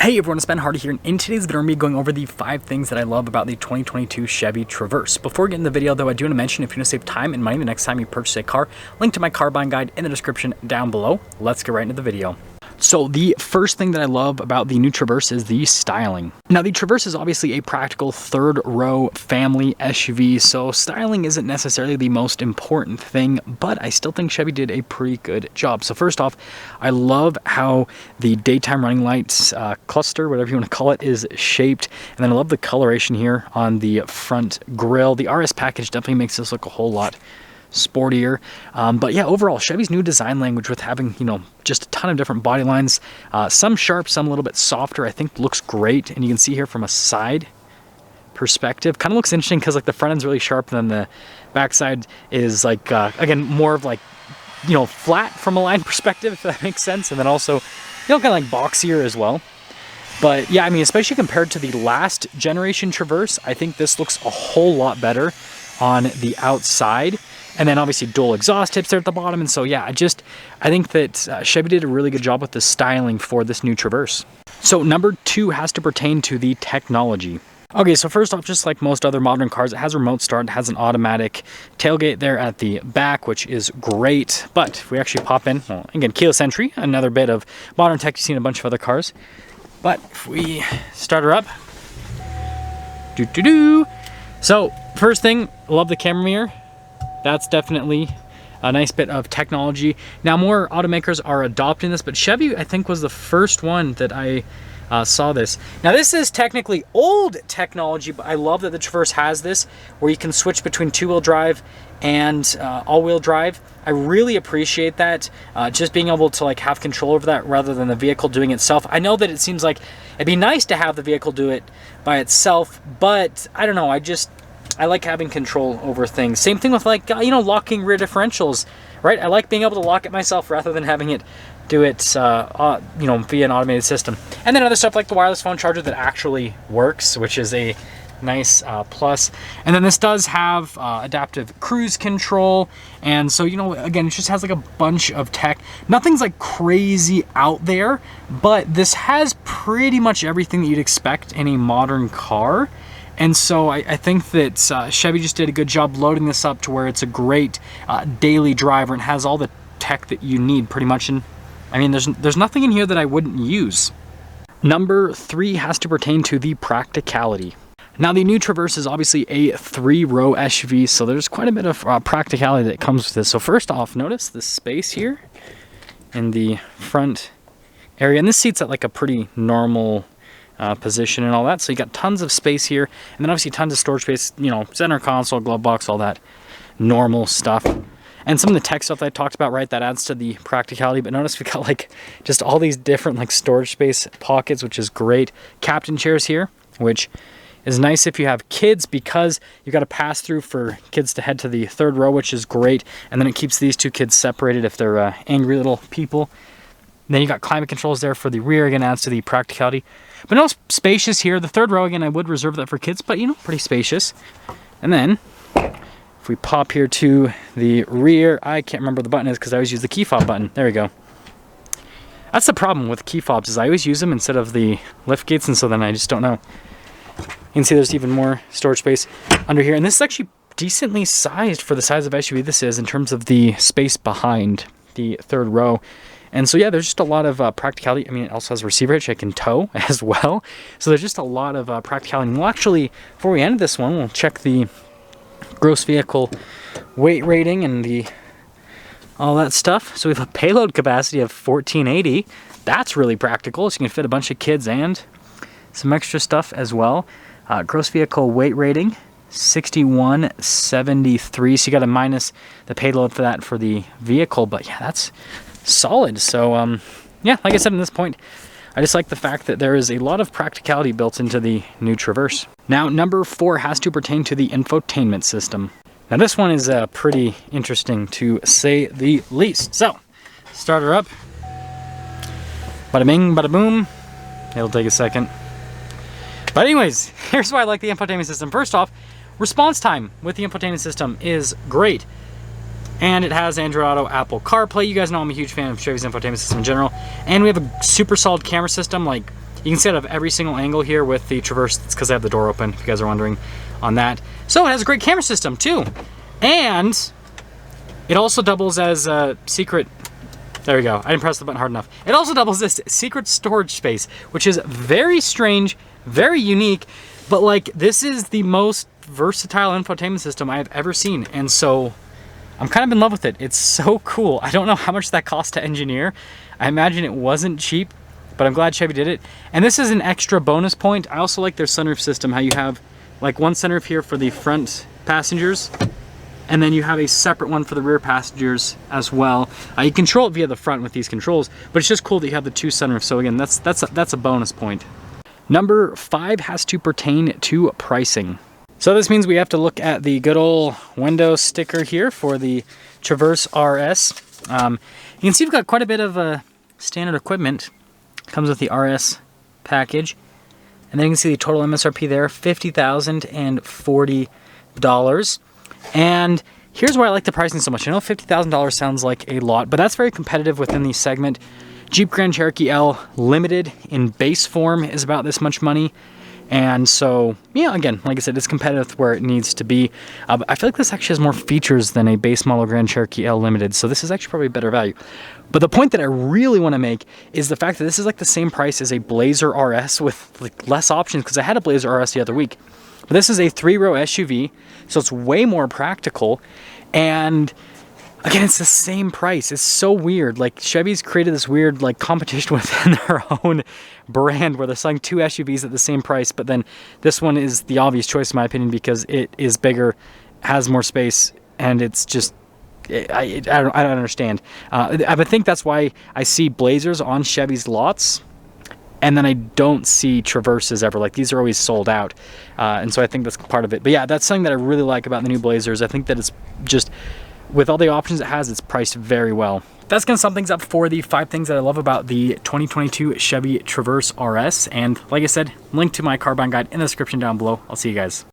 Hey everyone, it's Ben Hardy here, and in today's video, I'm going to be going over the 5 things that I love about the 2022 Chevy Traverse. Before we get in the video though, I do want to mention if you want to save time and money the next time you purchase a car, link to my car buying guide in the description down below. Let's get right into the video. So the first thing that I love about the new Traverse is the styling. Now the Traverse is obviously a practical third row family SUV, so styling isn't necessarily the most important thing, but I still think Chevy did a pretty good job. So first off, I love how the daytime running lights cluster, whatever you want to call it, is shaped. And then I love the coloration here on the front grille. The RS package definitely makes this look a whole lot sportier, but yeah, overall Chevy's new design language with having, you know, just a ton of different body lines, some sharp, some a little bit softer, I think looks great. And you can see here from a side perspective, kind of looks interesting because like the front end's really sharp and then the backside is like again more of like, you know, flat from a line perspective, if that makes sense. And then also, you know, kind of like boxier as well. But yeah, I mean, especially compared to the last generation Traverse, I think this looks a whole lot better on the outside. And then obviously dual exhaust tips there at the bottom. And so yeah, I think that Chevy did a really good job with the styling for this new Traverse. So number 2 has to pertain to the technology. Okay, so first off, just like most other modern cars, it has a remote start, it has an automatic tailgate there at the back, which is great. But if we actually pop in, well, again, keyless entry, another bit of modern tech you see in a bunch of other cars. But if we start her up, So first thing, love the camera mirror. That's definitely a nice bit of technology. Now more automakers are adopting this, but Chevy I think was the first one that I saw this. Now this is technically old technology, but I love that the Traverse has this where you can switch between 2-wheel drive and all-wheel drive. I really appreciate that, just being able to like have control over that rather than the vehicle doing it itself. I know that it seems like it'd be nice to have the vehicle do it by itself, but I don't know, I like having control over things. Same thing with like, you know, locking rear differentials, right? I like being able to lock it myself rather than having it do it, you know, via an automated system. And then other stuff like the wireless phone charger that actually works, which is a nice plus. And then this does have adaptive cruise control. And so, you know, again, it just has like a bunch of tech. Nothing's like crazy out there, but this has pretty much everything that you'd expect in a modern car. And so I think that Chevy just did a good job loading this up to where it's a great daily driver and has all the tech that you need pretty much. And I mean, there's nothing in here that I wouldn't use. Number 3 has to pertain to the practicality. Now the new Traverse is obviously a 3-row SUV, so there's quite a bit of practicality that comes with this. So first off, notice the space here in the front area. And this seat's at like a pretty normal position and all that, so you got tons of space here, and then obviously tons of storage space, you know, center console, glove box, all that normal stuff. And some of the tech stuff that I talked about, right, that adds to the practicality. But notice we got like just all these different like storage space pockets, which is great. Captain chairs here, which is nice if you have kids because you got to pass through for kids to head to the 3rd row, which is great. And then it keeps these 2 kids separated if they're angry little people. Then you got climate controls there for the rear, again adds to the practicality. But no, spacious here. The 3rd row, again, I would reserve that for kids, but you know, pretty spacious. And then if we pop here to the rear, I can't remember what the button is because I always use the key fob button. There we go. That's the problem with key fobs, is I always use them instead of the lift gates, and so then I just don't know. You can see there's even more storage space under here. And this is actually decently sized for the size of SUV this is in terms of the space behind the 3rd row. And so yeah, there's just a lot of practicality. I mean, it also has a receiver hitch I can tow as well. So there's just a lot of practicality. And we'll actually, before we end this one, we'll check the gross vehicle weight rating and all that stuff. So we have a payload capacity of 1480. That's really practical. So you can fit a bunch of kids and some extra stuff as well. Gross vehicle weight rating, 6173. So you got to minus the payload for that for the vehicle. But yeah, that's solid. So yeah, like I said, in this point, I just like the fact that there is a lot of practicality built into the new Traverse. Now number 4 has to pertain to the infotainment system. Now this one is pretty interesting to say the least. So start her up, bada bing bada boom. It'll take a second, but anyways, here's why I like the infotainment system. First off, response time with the infotainment system is great. And it has Android Auto, Apple CarPlay. You guys know I'm a huge fan of Chevy's infotainment system in general. And we have a super solid camera system. Like, You can see out of every single angle here with the Traverse. It's because I have the door open, if you guys are wondering on that. So it has a great camera system too. And it also doubles as a secret, there we go, I didn't press the button hard enough. It also doubles as secret storage space, which is very strange, very unique, but like this is the most versatile infotainment system I've ever seen. And so I'm kind of in love with it. It's so cool. I don't know how much that cost to engineer. I imagine it wasn't cheap, but I'm glad Chevy did it. And this is an extra bonus point. I also like their sunroof system, how you have like one sunroof here for the front passengers, and then you have a separate one for the rear passengers as well. You control it via the front with these controls, but it's just cool that you have the 2 sunroofs. So again, that's a bonus point. Number 5 has to pertain to pricing. So this means we have to look at the good old window sticker here for the Traverse RS. You can see we've got quite a bit of standard equipment. Comes with the RS package. And then you can see the total MSRP there, $50,040. And here's why I like the pricing so much. I know $50,000 sounds like a lot, but that's very competitive within the segment. Jeep Grand Cherokee L Limited in base form is about this much money. And so, yeah, again, like I said, it's competitive where it needs to be. I feel like this actually has more features than a base model Grand Cherokee L Limited, so this is actually probably better value. But the point that I really want to make is the fact that this is like the same price as a Blazer RS with like less options, because I had a Blazer RS the other week. But this is a 3-row SUV, so it's way more practical. And again, it's the same price. It's so weird. Like Chevy's created this weird like competition within their own brand where they're selling 2 SUVs at the same price, but then this one is the obvious choice in my opinion because it is bigger, has more space, and it's just, I don't understand. I think that's why I see Blazers on Chevy's lots, and then I don't see Traverses ever. Like these are always sold out, and so I think that's part of it. But yeah, that's something that I really like about the new Blazers. I think that it's just, with all the options it has, it's priced very well. That's gonna sum things up for the 5 things that I love about the 2022 Chevy Traverse RS. And like I said, link to my car buying guide in the description down below. I'll see you guys.